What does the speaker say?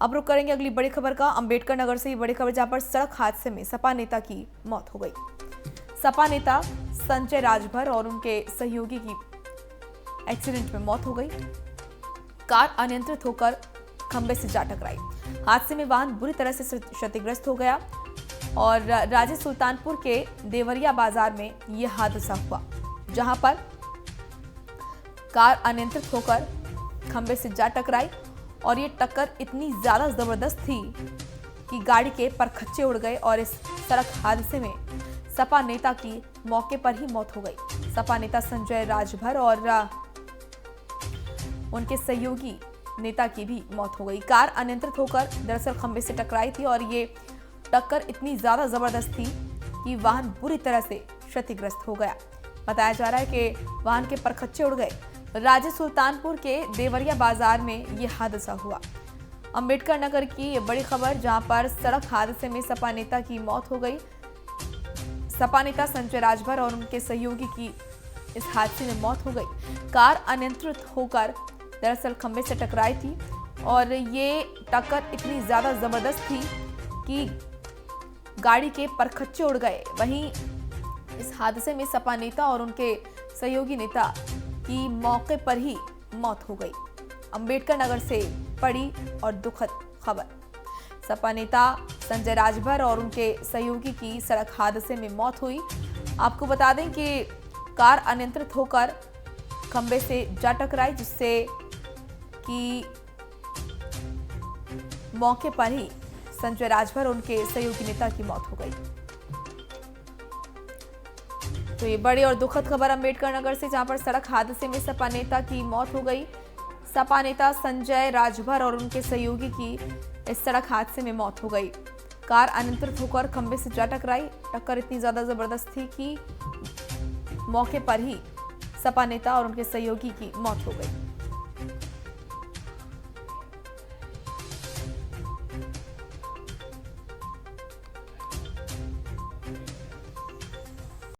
अब रुक करेंगे अगली बड़ी खबर का। अंबेडकर नगर से ये बड़ी खबर, जहां पर सड़क हादसे में सपा नेता की मौत हो गई। सपा नेता संजय राजभर और उनके सहयोगी की एक्सीडेंट में मौत हो गई। कार अनियंत्रित होकर खंबे से जा टकराई। हादसे में वाहन बुरी तरह से क्षतिग्रस्त हो गया और राजे सुल्तानपुर के देवरिया बाजार में यह हादसा हुआ, जहां पर कार अनियंत्रित होकर खंबे से जा टकराई और ये टक्कर इतनी ज्यादा जबरदस्त थी कि गाड़ी के परखच्चे उड़ गए और इस सड़क हादसे में सपा नेता की मौके पर ही मौत हो गई। सपा नेता संजय राजभर और उनके सहयोगी नेता की भी मौत हो गई। कार अनियंत्रित होकर दरअसल खंबे से टकराई थी और ये टक्कर इतनी ज्यादा जबरदस्त थी कि वाहन बुरी तरह से क्षतिग्रस्त हो गया। बताया जा रहा है कि वाहन के परखच्चे उड़ गए। राजे सुल्तानपुर के देवरिया बाजार में ये हादसा हुआ। अंबेडकर नगर की ये बड़ी खबर, जहां पर सड़क हादसे में सपा नेता की मौत हो गई। सपा नेता संजय राजभर और उनके सहयोगी की इस हादसे में मौत हो गई। कार अनियंत्रित होकर दरअसल खंबे से टकराई थी और ये टक्कर इतनी ज्यादा जबरदस्त थी कि गाड़ी के परखच्चे उड़ गए। वहीं इस हादसे में सपा नेता और उनके सहयोगी नेता की मौके पर ही मौत हो गई। अंबेडकर नगर से बड़ी और दुखद खबर। सपा नेता संजय राजभर और उनके सहयोगी की सड़क हादसे में मौत हुई। आपको बता दें कि कार अनियंत्रित होकर खंबे से जा टकराई, जिससे कि मौके पर ही संजय राजभर और उनके सहयोगी नेता की मौत हो गई। तो ये बड़ी और दुखद खबर अंबेडकर नगर से, जहां पर सड़क हादसे में सपा नेता की मौत हो गई। सपा नेता संजय राजभर और उनके सहयोगी की इस सड़क हादसे में मौत हो गई। कार अनियंत्रित होकर खंबे से जा टकराई। टक्कर इतनी ज्यादा जबरदस्त थी कि मौके पर ही सपा नेता और उनके सहयोगी की मौत हो गई।